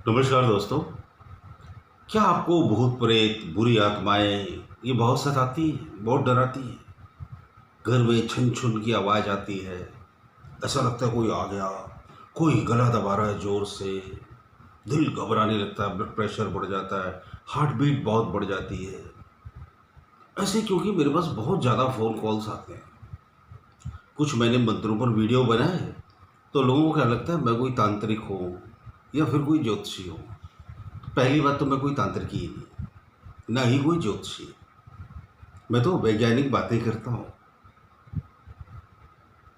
नमस्कार दोस्तों। क्या आपको भूत प्रेत बुरी आत्माएं ये बहुत सताती है, बहुत डराती है? घर में छन छुन की आवाज़ आती है, ऐसा लगता है कोई आ गया, कोई गला दबा रहा है जोर से, दिल घबराने लगता है, ब्लड प्रेशर बढ़ जाता है, हार्ट बीट बहुत बढ़ जाती है। ऐसे क्योंकि मेरे पास बहुत ज़्यादा फ़ोन कॉल्स आते हैं। कुछ मैंने मंत्रों पर वीडियो बनाए हैं, तो लोगों को क्या लगता है मैं कोई तांत्रिक हूँ या फिर कोई ज्योतिषी हूँ। पहली बात तो मैं कोई तांत्रिक ही नहीं, ना ही कोई ज्योतिषी। मैं तो वैज्ञानिक बातें करता हूँ।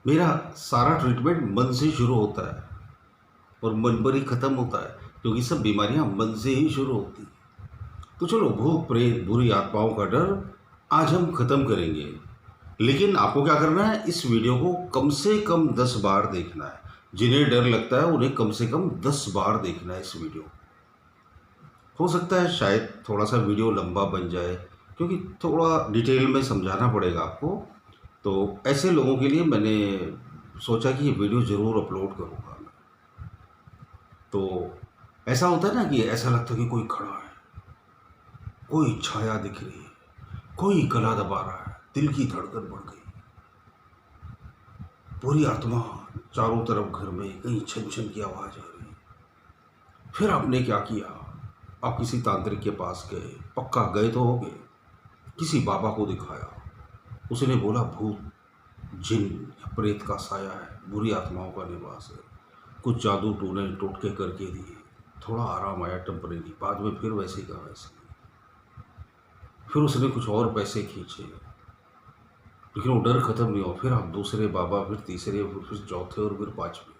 मेरा सारा ट्रीटमेंट मन से शुरू होता है और मन पर ही ख़त्म होता है, क्योंकि सब बीमारियां मन से ही शुरू होती हैं। तो चलो, भूत प्रेत बुरी आत्माओं का डर आज हम ख़त्म करेंगे। लेकिन आपको क्या करना है, इस वीडियो को कम से कम 10 बार देखना है। जिन्हें डर लगता है उन्हें कम से कम 10 बार देखना है इस वीडियो। हो सकता है शायद थोड़ा सा वीडियो लंबा बन जाए, क्योंकि थोड़ा डिटेल में समझाना पड़ेगा आपको। तो ऐसे लोगों के लिए मैंने सोचा कि ये वीडियो ज़रूर अपलोड करूँगा मैं। तो ऐसा होता है ना कि ऐसा लगता है कि कोई खड़ा है, कोई छाया दिख रही है, कोई गला दबा रहा है, दिल की धड़कन बढ़ गई, पूरी आत्मा चारों तरफ घर में कहीं छन छन की आवाज़ आ रही है। फिर आपने क्या किया? आप किसी तांत्रिक के पास गए, पक्का गए तो होगे। किसी बाबा को दिखाया, उसने बोला भूत जिन या प्रेत का साया है, बुरी आत्माओं का निवास है। कुछ जादू टूने टोटके करके दिए, थोड़ा आराम आया टेम्परेरी, बाद में फिर वैसे का वैसे। फिर उसने कुछ और पैसे खींचे, लेकिन वो डर खत्म नहीं हुआ। फिर आप दूसरे बाबा, फिर तीसरे, फिर चौथे और फिर पांचवे।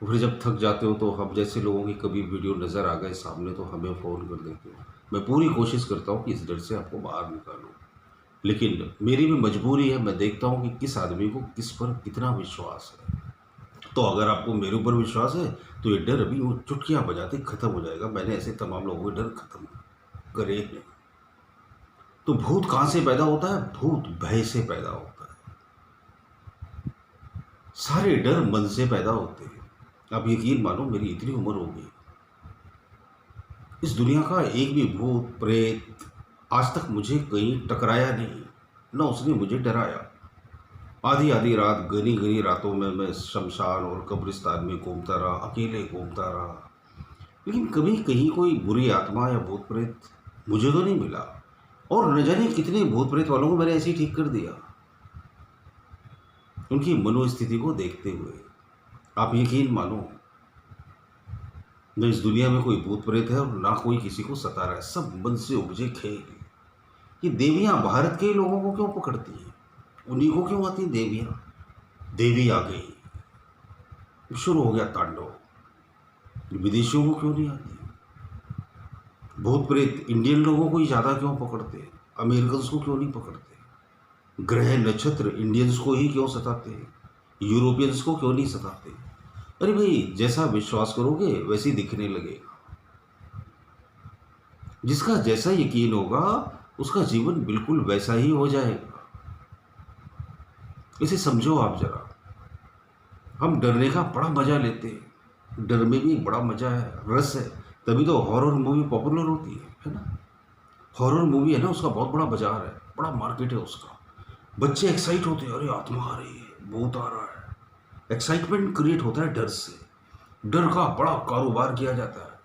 फिर जब थक जाते हो तो हम जैसे लोगों की कभी वीडियो नज़र आ गए सामने तो हमें फ़ोन कर देते हो। मैं पूरी कोशिश करता हूँ कि इस डर से आपको बाहर निकालूँ, लेकिन मेरी भी मजबूरी है। मैं देखता हूँ कि किस आदमी को किस पर कितना विश्वास है। तो अगर आपको मेरे ऊपर विश्वास है तो ये डर अभी वो चुटकियां बजाते खत्म हो जाएगा। मैंने ऐसे तमाम लोगों के डर खत्म करे हैं। तो भूत कहाँ से पैदा होता है? भूत भय से पैदा होता है। सारे डर मन से पैदा होते हैं। आप यकीन मानो, मेरी इतनी उम्र हो गई, इस दुनिया का एक भी भूत प्रेत आज तक मुझे कहीं टकराया नहीं, न उसने मुझे डराया। आधी आधी रात, घनी घनी रातों में मैं शमशान और कब्रिस्तान में घूमता रहा, अकेले घूमता रहा, लेकिन कभी कहीं कोई बुरी आत्मा या भूत प्रेत मुझे तो नहीं मिला। और न जाने कितने भूत प्रेत वालों को मैंने ऐसे ही ठीक कर दिया, उनकी मनोस्थिति को देखते हुए। आप यकीन मानो, न इस दुनिया में कोई भूत प्रेत है और ना कोई किसी को सता रहा है। सब मन से उपजे खेल। ये देवियां भारत के लोगों को क्यों पकड़ती हैं? उन्हीं को क्यों आती देवियां? देवी आ गई, शुरू हो गया तांडव। विदेशियों को क्यों नहीं आती? भूत प्रेत इंडियन लोगों को ही ज़्यादा क्यों पकड़ते हैं? अमेरिकन्स को क्यों नहीं पकड़ते? ग्रह नक्षत्र इंडियंस को ही क्यों सताते हैं? यूरोपियंस को क्यों नहीं सताते? अरे भाई, जैसा विश्वास करोगे वैसे ही दिखने लगेगा। जिसका जैसा यकीन होगा उसका जीवन बिल्कुल वैसा ही हो जाएगा। इसे समझो आप जरा। हम डरने का बड़ा मजा लेते हैं, डर में भी बड़ा मजा है, रस है। तभी तो हॉरर मूवी पॉपुलर होती है ना। हॉरर मूवी है ना, उसका बहुत बड़ा बाजार है, बड़ा मार्केट है उसका। बच्चे एक्साइट होते हैं, अरे आत्मा आ रही है, भूत आ रहा है। एक्साइटमेंट क्रिएट होता है डर से। डर का बड़ा कारोबार किया जाता है।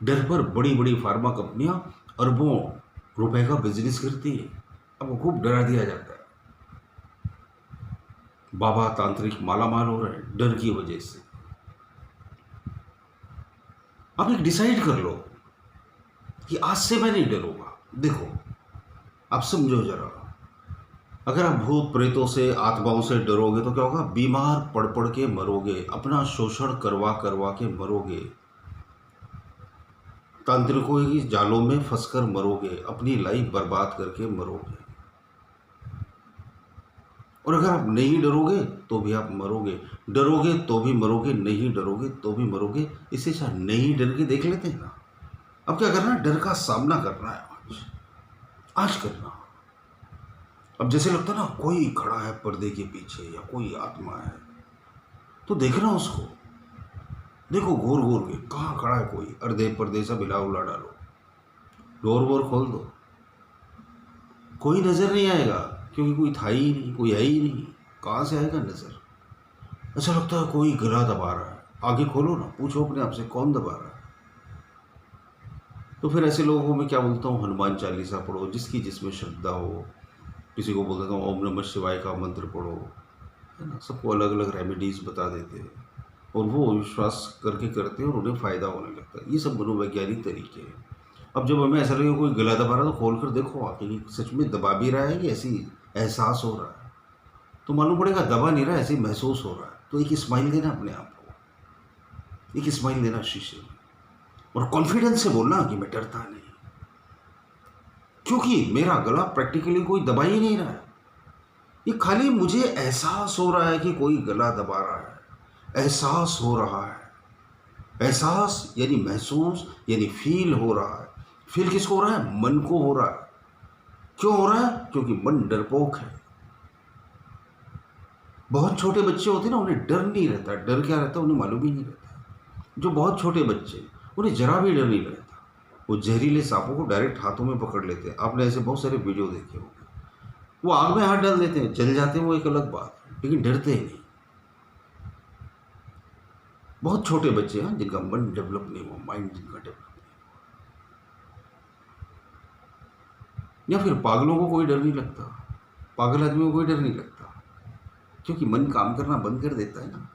डर पर बड़ी बड़ी फार्मा कंपनियां अरबों रुपए का बिजनेस करती है। अब खूब डरा दिया जाता है। बाबा तांत्रिक मालामाल हो रहे हैं डर की वजह से। अब एक डिसाइड कर लो कि आज से मैं नहीं डरूंगा। देखो, आप समझो जरा। अगर आप भूत प्रेतों से, आत्माओं से डरोगे तो क्या होगा? बीमार पड़ पड़ के मरोगे, अपना शोषण करवा करवा के मरोगे, तांत्रिकों की जालों में फंसकर मरोगे, अपनी लाइफ बर्बाद करके मरोगे। और अगर आप नहीं डरोगे तो भी आप मरोगे, डरोगे तो भी मरोगे, नहीं डरोगे तो भी मरोगे। इससे अच्छा नहीं डर के देख लेते हैं ना। अब क्या करना है? डर का सामना करना है। आज करना। अब जैसे लगता है ना कोई खड़ा है पर्दे के पीछे या कोई आत्मा है, तो देखना उसको। देखो घूर घूर के कहाँ खड़ा है कोई, अर्धे पर्दे सब हिला उला डालो, डोर वोर खोल दो, कोई नज़र नहीं आएगा, क्योंकि कोई था ही नहीं, कोई है ही नहीं, कहाँ से आएगा नज़र। ऐसा लगता है कोई गला दबा रहा है, आगे खोलो ना, पूछो अपने आप से कौन दबा रहा है। तो फिर ऐसे लोगों को मैं क्या बोलता हूँ, हनुमान चालीसा पढ़ो, जिसकी जिसमें श्रद्धा हो। किसी को बोल देता हूँ ओम नमः शिवाय का मंत्र पढ़ो, है ना। सबको अलग अलग रेमेडीज़ बता देते हैं और वो विश्वास करके करते हैं और उन्हें फ़ायदा होने लगता है। ये सब मनोवैज्ञानिक तरीके हैं। अब जब हमें ऐसा लगे कोई गला दबा रहा है तो खोल कर देखो आखिर सच में दबा भी रहा है कि ऐसी एहसास हो रहा है, तो मालूम पड़ेगा दबा नहीं रहा है, ऐसे ही महसूस हो रहा है। तो एक स्माइल देना अपने आप को, एक स्माइल देना शीशे में, और कॉन्फिडेंस से बोलना कि मैं डरता नहीं, क्योंकि मेरा गला प्रैक्टिकली कोई दबा ही नहीं रहा है। ये खाली मुझे एहसास हो रहा है कि कोई गला दबा रहा है, एहसास हो रहा है। एहसास यानी महसूस यानी फील हो रहा है। फील किसको हो रहा है? मन को हो रहा है। क्यों हो रहा है? क्योंकि मन डरपोक है। बहुत छोटे बच्चे होते हैं ना, उन्हें डर नहीं रहता। डर क्या रहता है उन्हें मालूम ही नहीं रहता। जो बहुत छोटे बच्चे, उन्हें जरा भी डर नहीं रहता। वो जहरीले सांपों को डायरेक्ट हाथों में पकड़ लेते हैं। आपने ऐसे बहुत सारे वीडियो देखे होंगे। वो आग में हाथ डाल देते हैं, जल जाते हैं, वो एक अलग बात है, लेकिन डरते ही नहीं। बहुत छोटे बच्चे हैं जिनका मन डेवलप नहीं हुआ, माइंड जिनका डेवलप, या फिर पागलों को कोई डर नहीं लगता, पागल आदमियों को कोई डर नहीं लगता, क्योंकि मन काम करना बंद कर देता है ना।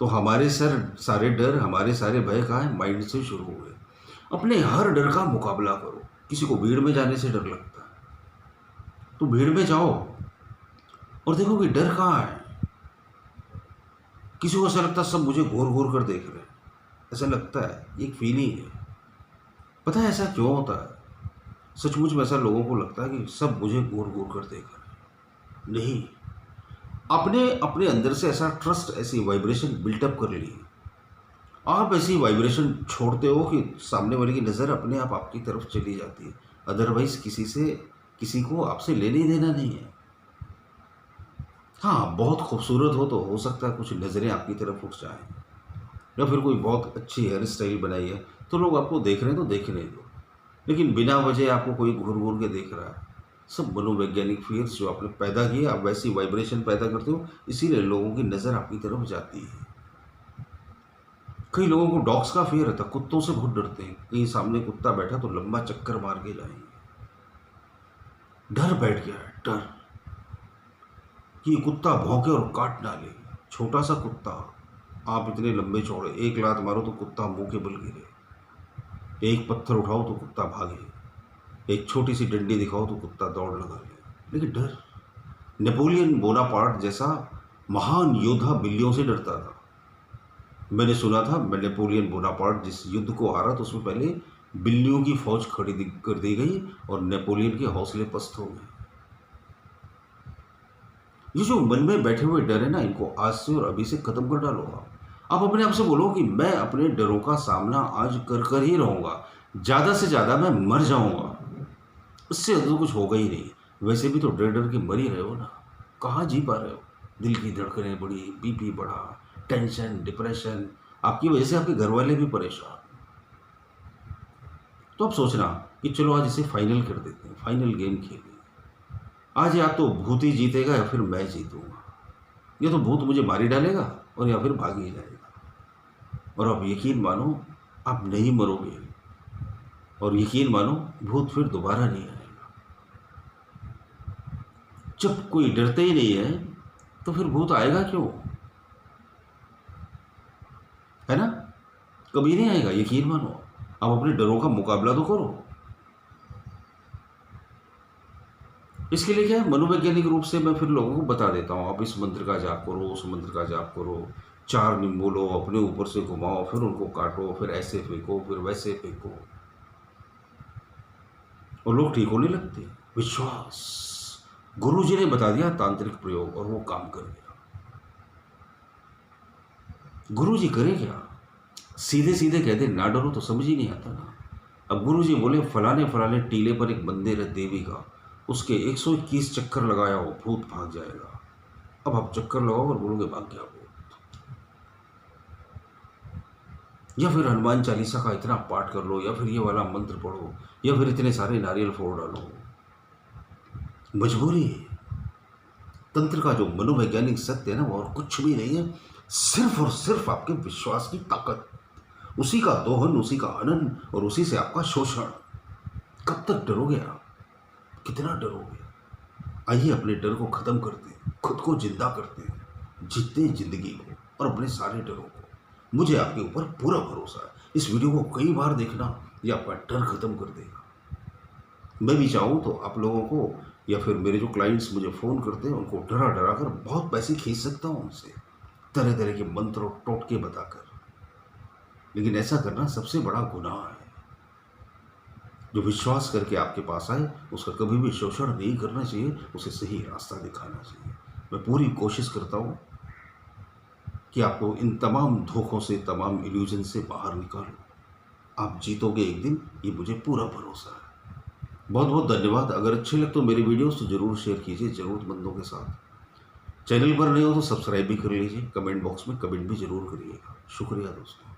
तो हमारे सारे डर, हमारे सारे भय कहाँ है? माइंड से शुरू हुए। अपने हर डर का मुकाबला करो। किसी को भीड़ में जाने से डर लगता है, तो भीड़ में जाओ और देखो कि डर कहाँ है। किसी को ऐसा लगता है सब मुझे घूर घूर कर देख रहे हैं, ऐसा लगता है, एक फीलिंग है। पता है ऐसा क्यों होता है? सचमुच में ऐसा लोगों को लगता है कि सब मुझे घूर घूर कर देख रहे हैं। नहीं, आपने अपने अंदर से ऐसा ट्रस्ट, ऐसी वाइब्रेशन बिल्टअप कर ली, आप ऐसी वाइब्रेशन छोड़ते हो कि सामने वाले की नज़र अपने आप आपकी तरफ चली जाती है। अदरवाइज किसी को आपसे लेने देना नहीं है। हाँ, बहुत खूबसूरत हो तो हो सकता है कुछ नज़रें आपकी तरफ उठ जाएं, या फिर कोई बहुत अच्छी हेयर स्टाइल बनाई है तो लोग आपको देख रहे हैं तो देखने दो, लेकिन बिना वजह आपको कोई घूर घूर के देख रहा है। सब मनोवैज्ञानिक फियर्स जो आपने पैदा किए, आप वैसी वाइब्रेशन पैदा करते हो, इसीलिए लोगों की नज़र आपकी तरफ जाती है। कई लोगों को डॉग्स का फियर रहता है, कुत्तों से बहुत डरते हैं। कहीं सामने कुत्ता बैठा तो लंबा चक्कर मार के जाएंगे। डर बैठ गया है, डर कि कुत्ता भौंके और काट डाले। छोटा सा कुत्ता, आप इतने लंबे चौड़े, एक लात मारो तो कुत्ता मुंह के बल गिरे, एक पत्थर उठाओ तो कुत्ता भागे, एक छोटी सी डंडी दिखाओ तो कुत्ता दौड़ लगा ले। लेकिन डर, नेपोलियन बोनापार्ट जैसा महान योद्धा बिल्लियों से डरता था। मैंने सुना था, नेपोलियन बोनापार्ट जिस युद्ध को हारा तो उसमें पहले बिल्लियों की फौज खड़ी कर दी गई और नेपोलियन के हौसले पस्त हो गए। ये जो मन में बैठे हुए डर है ना, इनको आज से और अभी से खत्म कर डालो। आप अपने आप से बोलो कि मैं अपने डरों का सामना आज कर ही रहूँगा, ज़्यादा से ज़्यादा मैं मर जाऊँगा, उससे तो कुछ होगा ही नहीं। वैसे भी तो डर डर के मर ही रहे हो ना, कहाँ जी पा रहे हो? दिल की धड़कनें बढ़ी, बीपी बढ़ा, टेंशन, डिप्रेशन, आपकी वजह से आपके घर वाले भी परेशान। तो अब सोचना कि चलो आज इसे फाइनल कर देते हैं, फाइनल गेम खेलें। आज या तो भूत ही जीतेगा या फिर मैं जीतूंगा। या तो भूत मुझे मारी डालेगा और या फिर भाग ही जाएगा। और अब यकीन मानो आप नहीं मरोगे, और यकीन मानो भूत फिर दोबारा नहीं आएगा। जब कोई डरते ही नहीं है तो फिर भूत आएगा क्यों? है ना? कभी नहीं आएगा, यकीन मानो। आप अपने डरों का मुकाबला तो करो। इसके लिए क्या है, मनोवैज्ञानिक रूप से मैं फिर लोगों को बता देता हूँ, आप इस मंत्र का जाप करो, उस मंत्र का जाप करो, 4 निम बोलो, अपने ऊपर से घुमाओ, फिर उनको काटो, फिर ऐसे फेंको, फिर वैसे फेंको, और लोग ठीक होने लगते। विश्वास, गुरु जी ने बता दिया तांत्रिक प्रयोग और वो काम कर गया। गुरु जी करे क्या? सीधे सीधे कहते ना डरो तो समझ ही नहीं आता ना। अब गुरु जी बोले फलाने फलाने टीले पर एक मंदिर है देवी का, उसके 121 चक्कर लगाया हो, भूत भाग जाएगा। अब आप चक्कर लगाओ और बोलोगे भाग गया भूत। या फिर हनुमान चालीसा का इतना पाठ कर लो, या फिर ये वाला मंत्र पढ़ो, या फिर इतने सारे नारियल फोड़ डालो। मजबूरी है। तंत्र का जो मनोवैज्ञानिक सत्य है ना, वो और कुछ भी नहीं है, सिर्फ और सिर्फ आपके विश्वास की ताकत, उसी का दोहन, उसी का हनन और उसी से आपका शोषण। कब तक डरोगे आप? कितना डरोगे? आइए अपने डर को खत्म करते हैं, खुद को जिंदा करते हैं, जीते जिंदगी को और अपने सारे डरों को। मुझे आपके ऊपर पूरा भरोसा है। इस वीडियो को कई बार देखना, ये आपका डर खत्म कर देगा। मैं भी चाहूँ तो आप लोगों को, या फिर मेरे जो क्लाइंट्स मुझे फ़ोन करते हैं, उनको डरा डरा कर बहुत पैसे खींच सकता हूँ उनसे, तरह तरह के मंत्र और टोटके बताकर। लेकिन ऐसा करना सबसे बड़ा गुनाह है। जो विश्वास करके आपके पास आए, उसका कभी भी शोषण नहीं करना चाहिए, उसे सही रास्ता दिखाना चाहिए। मैं पूरी कोशिश करता हूँ कि आपको इन तमाम धोखों से, तमाम इल्यूजन से बाहर निकालूं। आप जीतोगे एक दिन, ये मुझे पूरा भरोसा है। बहुत बहुत धन्यवाद। अगर अच्छे लगे तो मेरे वीडियोस तो ज़रूर शेयर कीजिए ज़रूरतमंदों के साथ। चैनल पर नए हो तो सब्सक्राइब भी कर लीजिए। कमेंट बॉक्स में कमेंट भी ज़रूर करिएगा। शुक्रिया दोस्तों।